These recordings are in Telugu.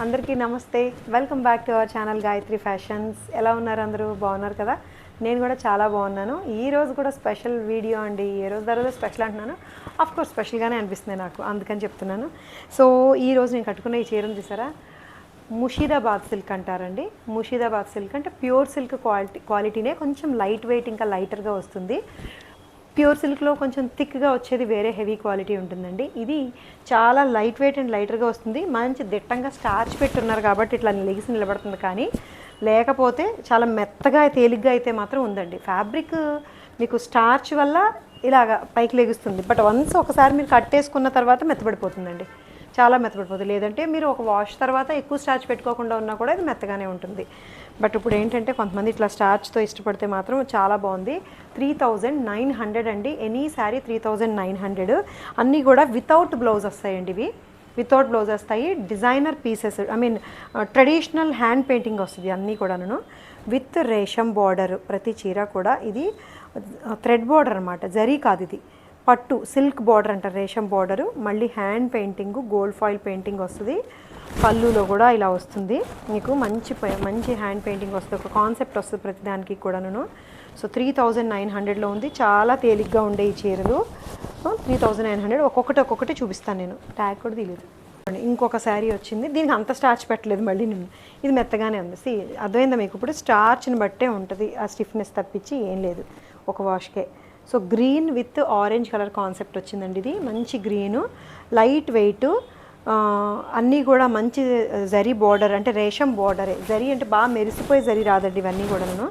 అందరికీ నమస్తే. Welcome back to our channel Gayatri fashions. ఎలా ఉన్నారు? అందరూ బాగున్నారు కదా? నేను కూడా చాలా బాగున్నాను. ఈ రోజు కూడా స్పెషల్ వీడియో అండి. ఏ రోజు తర్వాత స్పెషల్ అంటున్నాను, ఆఫ్ కోర్స్ స్పెషల్గానే అనిపిస్తుంది నాకు, అందుకని చెప్తున్నాను. సో ఈ రోజు నేను కట్టుకున్న ఈ చీరను చూసారా, ముషీదాబాద్ సిల్క్ అంటారండి. ముషీదాబాద్ సిల్క్ అంటే ప్యూర్ సిల్క్ క్వాలిటీనే, కొంచెం లైట్ వెయిట్, ఇంకా లైటర్గా వస్తుంది. ప్యూర్ సిల్క్లో కొంచెం థిక్గా వచ్చేది వేరే హెవీ క్వాలిటీ ఉంటుందండి. ఇది చాలా లైట్ వెయిట్ అండ్ లైటర్గా వస్తుంది. మంచి దిట్టంగా స్టార్చ్ పెట్టున్నారు కాబట్టి ఇట్లా లెగిసి నిలబడుతుంది. కానీ లేకపోతే చాలా మెత్తగా తేలిగ్గా అయితే మాత్రం ఉందండి. ఫ్యాబ్రిక్ మీకు స్టార్చ్ వల్ల ఇలాగ పైకి లెగుస్తుంది. బట్ వన్స్ ఒకసారి మీరు కట్టేసుకున్న తర్వాత మెత్తబడిపోతుందండి, చాలా మెత్తబడిపోతుంది. లేదంటే మీరు ఒక వాష్ తర్వాత ఎక్కువ స్టార్చ్ పెట్టుకోకుండా ఉన్నా కూడా ఇది మెత్తగానే ఉంటుంది. బట్ ఇప్పుడు ఏంటంటే కొంతమంది ఇట్లా స్టార్చ్తో ఇష్టపడితే మాత్రం చాలా బాగుంది. 3900 అండి. ఎనీ శారీ 3900. అన్నీ కూడా వితౌట్ బ్లౌజ్ వస్తాయండి. ఇవి వితౌట్ బ్లౌజ్ వస్తాయి. Designer pieces, I mean traditional hand painting వస్తుంది అన్నీ కూడాను, విత్ రేషం బార్డర్. ప్రతి చీర కూడా ఇది థ్రెడ్ బార్డర్ అనమాట, జరీ కాదు ఇది. పట్టు సిల్క్ బార్డర్ అంటారు, రేషం బార్డరు. మళ్ళీ hand painting, gold foil painting వస్తుంది. పళ్ళులో కూడా ఇలా వస్తుంది మీకు. మంచి హ్యాండ్ పెయింటింగ్ వస్తుంది, ఒక కాన్సెప్ట్ వస్తుంది ప్రతి దానికి కూడాను. సో 3900లో ఉంది. చాలా తేలిగ్గా ఉండే ఈ చీరలు. 3900. ఒక్కొక్కటి చూపిస్తాను నేను. ట్యాగ్ కూడా తెలియదు. ఇంకొక శారీ వచ్చింది, దీనికి అంత స్టార్చ్ పెట్టలేదు మళ్ళీ నేను. ఇది మెత్తగానే ఉంది. అర్థమైందా మీకు? ఇప్పుడు స్టార్చ్ని బట్టే ఉంటుంది ఆ స్టిఫ్నెస్, తప్పించి ఏం లేదు ఒక వాష్కే. So green with orange colour concept వచ్చిందండి. ఇది మంచి గ్రీను, లైట్ వెయిట్, అన్నీ కూడా మంచి జరీ బార్డర్, అంటే రేషం బార్డరే. జరీ అంటే బాగా మెరిసిపోయి జరీ రాదండి. ఇవన్నీ కూడాను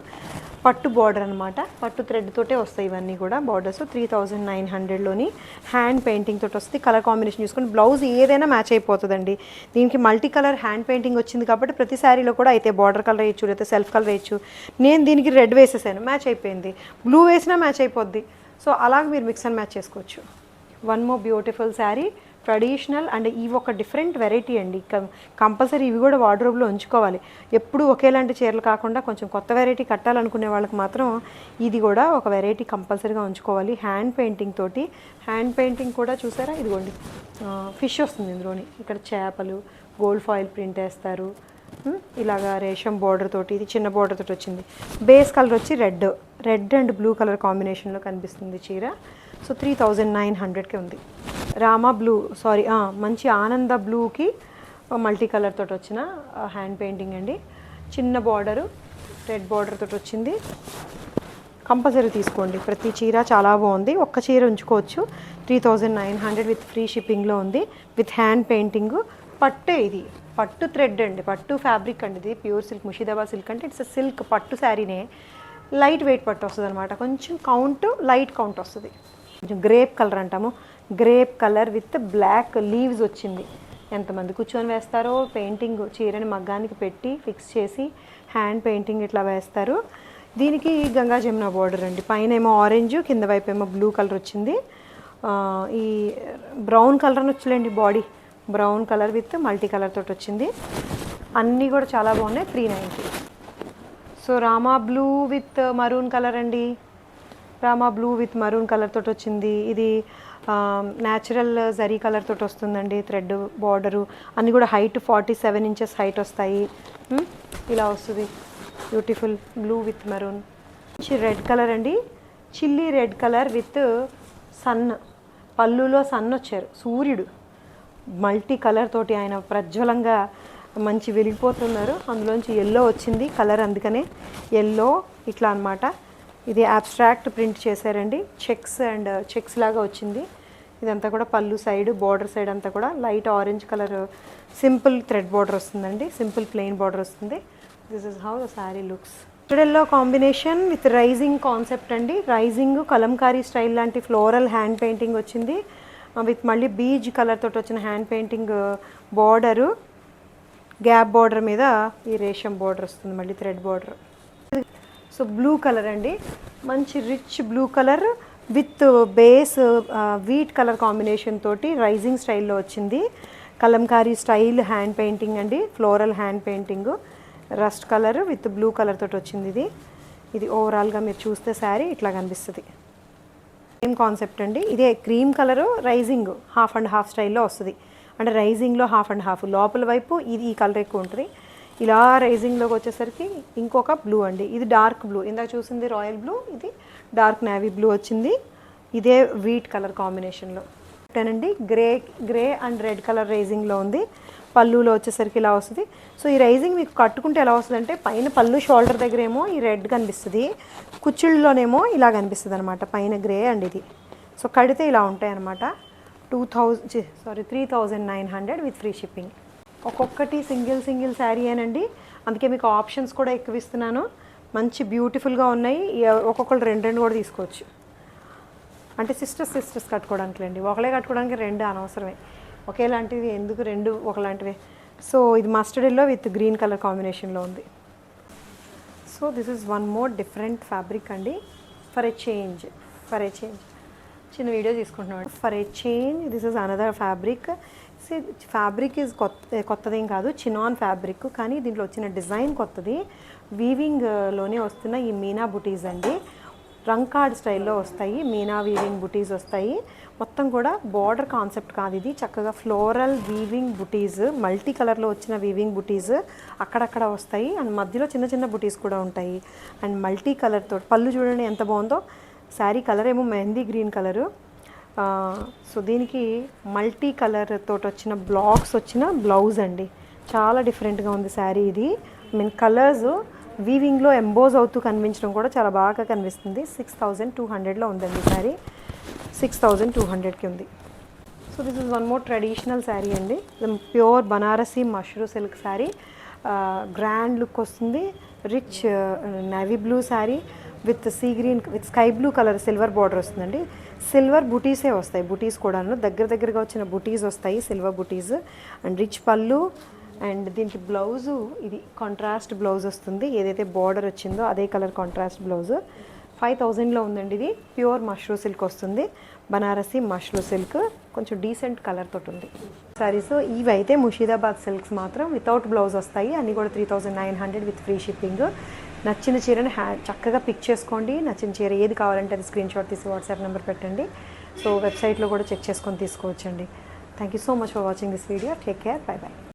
పట్టు బార్డర్ అనమాట, పట్టు థ్రెడ్ తోటే వస్తాయి ఇవన్నీ కూడా బార్డర్స్. 3900లోని హ్యాండ్ పెయింటింగ్ తోటి వస్తుంది. కలర్ కాంబినేషన్ చూసుకొని బ్లౌజ్ ఏదైనా మ్యాచ్ అయిపోతుందండి. దీనికి మల్టీ కలర్ హ్యాండ్ పెయింటింగ్ వచ్చింది కాబట్టి ప్రతి శారీలో కూడా అయితే బార్డర్ కలర్ వేయచ్చు, లేకపోతే సెల్ఫ్ కలర్ వేయచ్చు. నేను దీనికి రెడ్ వేసేసాను, మ్యాచ్ అయిపోయింది. బ్లూ వేసినా మ్యాచ్ అయిపోద్ది. సో అలాగే మీరు మిక్స్ అండ్ మ్యాచ్ చేసుకోవచ్చు. One more beautiful sari, traditional. And ఇవి ఒక డిఫరెంట్ వెరైటీ అండి. కంపల్సరీ ఇవి కూడా వార్డ్రోబ్లో ఉంచుకోవాలి. ఎప్పుడు ఒకేలాంటి చీరలు కాకుండా కొంచెం కొత్త వెరైటీ కట్టాలనుకునే వాళ్ళకి మాత్రం ఇది కూడా ఒక వెరైటీ కంపల్సరీగా ఉంచుకోవాలి. హ్యాండ్ పెయింటింగ్ తోటి. హ్యాండ్ పెయింటింగ్ కూడా చూసారా, ఇదిగోండి ఫిష్ వస్తుంది ఇందులోని. ఇక్కడ చేపలు, గోల్డ్ ఫాయిల్ ప్రింట్ వేస్తారు. ఇలాగా రేషం బార్డర్ తోటి, ఇది చిన్న బార్డర్ తోటి వచ్చింది. బేస్ కలర్ వచ్చి రెడ్ అండ్ బ్లూ కలర్ కాంబినేషన్లో కనిపిస్తుంది చీర. సో 3900కే ఉంది. రామా బ్లూ, సారీ మంచి ఆనంద బ్లూకి మల్టీ కలర్ తోటి వచ్చిన హ్యాండ్ పెయింటింగ్ అండి. చిన్న బార్డరు, రెడ్ బార్డర్ తోటి వచ్చింది. కంపల్సరీ తీసుకోండి. ప్రతి చీర చాలా బాగుంది. ఒక్క చీర ఉంచుకోవచ్చు. 3900 విత్ ఫ్రీ షిప్పింగ్లో ఉంది, విత్ హ్యాండ్ పెయింటింగ్. పట్టే, ఇది పట్టు థ్రెడ్ అండి, పట్టు ఫ్యాబ్రిక్ అండి. ఇది ప్యూర్ సిల్క్, ముషీదాబాద్ సిల్క్ అంటే ఇట్స్ సిల్క్ పట్టు శారీనే. లైట్ వెయిట్ పట్టు వస్తుంది అనమాట. కొంచెం లైట్ కౌంట్ వస్తుంది. కొంచెం గ్రేప్ కలర్ అంటాము, grape colour with black leaves వచ్చింది. ఎంతమంది కూర్చొని వేస్తారో పెయింటింగ్. చీరని మగ్గానికి పెట్టి ఫిక్స్ చేసి హ్యాండ్ పెయింటింగ్ ఇట్లా వేస్తారు. దీనికి గంగా జమున బార్డర్ అండి. పైన ఏమో ఆరెంజ్, కింద వైపు ఏమో బ్లూ కలర్ వచ్చింది. ఈ బ్రౌన్ కలర్ అని వచ్చలేండి, body brown colour with multi colour తోటి వచ్చింది. అన్నీ కూడా చాలా బాగున్నాయి. 390. So Rama blue with maroon colour అండి. Rama blue with maroon colour తోటి వచ్చింది. ఇది న్యాచురల్ జరీ కలర్ తోటి వస్తుందండి. థ్రెడ్ బార్డరు అన్నీ కూడా హైట్ 47 ఇంచెస్ హైట్ వస్తాయి. ఇలా వస్తుంది. Beautiful blue with maroon. Red colour అండి, chilli red colour with sun. పళ్ళులో సన్ వచ్చారు, సూర్యుడు మల్టీ కలర్ తోటి ఆయన ప్రజ్వలంగా మంచి వెలిగిపోతున్నారు. అందులోంచి ఎల్లో వచ్చింది కలర్, అందుకనే ఎల్లో ఇట్లా అనమాట. ఇది అబ్స్ట్రాక్ట్ ప్రింట్ చేశారండి. చెక్స్ లాగా వచ్చింది. ఇదంతా కూడా పళ్ళు సైడ్, బార్డర్ సైడ్ అంతా కూడా light orange colour simple thread border వస్తుందండి. సింపుల్ ప్లెయిన్ బార్డర్ వస్తుంది. This is how the sari looks. Yellow combination with raising concept అండి. రైజింగ్ కలంకారీ స్టైల్ లాంటి ఫ్లోరల్ హ్యాండ్ పెయింటింగ్ వచ్చింది. విత్ మళ్ళీ బీజ్ కలర్ తోటి వచ్చిన hand painting border. Gap border మీద ఈ రేషం బార్డర్ వస్తుంది, మళ్ళీ thread border. So blue colour అండి, మంచి rich blue colour with base wheat colour combination తోటి రైజింగ్ స్టైల్లో వచ్చింది. కలంకారీ స్టైల్ హ్యాండ్ పెయింటింగ్ అండి, floral hand painting. Rust colour with blue colour తోటి వచ్చింది. ఇది ఓవరాల్గా మీరు చూస్తే శారీ ఇట్లా కనిపిస్తుంది. సేమ్ కాన్సెప్ట్ అండి. ఇదే cream colour raising half and half స్టైల్లో వస్తుంది. అంటే రైజింగ్లో హాఫ్ అండ్ హాఫ్, లోపల వైపు ఇది ఈ కలర్ ఎక్కువ ఉంటుంది. ఇలా రైజింగ్లోకి వచ్చేసరికి ఇంకొక బ్లూ అండి, ఇది డార్క్ బ్లూ, ఇందాక చూసింది రాయల్ బ్లూ, ఇది డార్క్ నేవీ బ్లూ వచ్చింది. ఇదే వీట్ కలర్ కాంబినేషన్లో అండి. గ్రే అండ్ రెడ్ కలర్ రైజింగ్లో ఉంది. పళ్ళులో వచ్చేసరికి ఇలా వస్తుంది. సో ఈ రైజింగ్ మీకు కట్టుకుంటే ఎలా వస్తుంది అంటే పైన పళ్ళు షోల్డర్ దగ్గర ఏమో ఈ రెడ్ కనిపిస్తుంది, కుచ్చిళ్ళలోనేమో ఇలా కనిపిస్తుంది అనమాట. పైన గ్రే అండ్ ఇది. సో కడితే ఇలా ఉంటాయి అనమాట. 3,900 విత్ ఫ్రీ షిప్పింగ్. ఒక్కొక్కటి సింగిల్ శారీ ఏనండి, అందుకే మీకు ఆప్షన్స్ కూడా ఎక్కువ ఇస్తున్నాను. మంచి బ్యూటిఫుల్గా ఉన్నాయి. ఒక్కొక్కరు రెండు కూడా తీసుకోవచ్చు. అంటే సిస్టర్స్ కట్టుకోవడానికి అండి, ఒకలే కట్టుకోవడానికి రెండు అనవసరమే, ఒకేలాంటివి ఎందుకు రెండు ఒకలాంటివే. సో ఇది mustard yellow with green colour కాంబినేషన్లో ఉంది. So this is one more different fabric అండి. ఫర్ ఏ చేంజ్ చిన్న వీడియో తీసుకుంటున్నాం. For a change this is another fabric. Fabric is కొత్తదేం కాదు, చినాన్ ఫ్యాబ్రిక్, కానీ దీంట్లో వచ్చిన డిజైన్ కొత్తది. వీవింగ్లోనే వస్తున్న ఈ మీనా బుటీస్ అండి, రంకార్డ్ స్టైల్లో వస్తాయి. మీనా వీవింగ్ బుటీస్ వస్తాయి. మొత్తం కూడా బార్డర్ కాన్సెప్ట్ కాదు ఇది, చక్కగా ఫ్లోరల్ వీవింగ్ బుటీస్, మల్టీ కలర్లో వచ్చిన వీవింగ్ బుటీస్ అక్కడక్కడ వస్తాయి. అండ్ మధ్యలో చిన్న బుటీస్ కూడా ఉంటాయి. అండ్ మల్టీ కలర్తో పళ్ళు చూడండి ఎంత బాగుందో. శారీ కలర్ ఏమో మెహందీ గ్రీన్ కలరు. సో దీనికి మల్టీ కలర్ తోటి వచ్చిన బ్లాక్స్ వచ్చిన బ్లౌజ్ అండి. చాలా డిఫరెంట్గా ఉంది శారీ ఇది. కలర్స్ వీవింగ్లో ఎంబోజ్ అవుతూ కనిపించడం కూడా చాలా బాగా కనిపిస్తుంది. 6,200లో ఉందండి శారీ, 6,200కి ఉంది. So this is one more traditional sari అండి, pure Banarasi mashru silk sari. Grand look వస్తుంది. Rich navy blue sari with sea green with sky blue colour silver border వస్తుందండి. సిల్వర్ బుటీసే వస్తాయి, బుటీస్ కూడాను దగ్గరగా వచ్చిన బుటీస్ వస్తాయి, silver butis. And rich pallu. And దీనికి బ్లౌజు ఇది కాంట్రాస్ట్ బ్లౌజ్ వస్తుంది, ఏదైతే బార్డర్ వచ్చిందో అదే కలర్ కాంట్రాస్ట్ బ్లౌజ్. 5,000లో ఉందండి. ఇది ప్యూర్ మష్రూ సిల్క్ వస్తుంది, బనారసీ మష్రూ సిల్క్, కొంచెం డీసెంట్ కలర్ తోటి ఉంది సారీస్. ఇవి అయితే ముషీదాబాద్ సిల్క్స్ మాత్రం వితౌట్ బ్లౌజ్ వస్తాయి, అన్నీ కూడా 3,900 విత్ ఫ్రీ షిప్పింగ్. నచ్చిన చీరని చక్కగా పిక్ చేసుకోండి. నచ్చిన చీర ఏది కావాలంటే అది స్క్రీన్ షాట్ తీసి వాట్సాప్ నెంబర్ పెట్టండి. సో వెబ్సైట్లో కూడా చెక్ చేసుకొని తీసుకోవచ్చండి. Thank you so much for watching this video. Take care. By.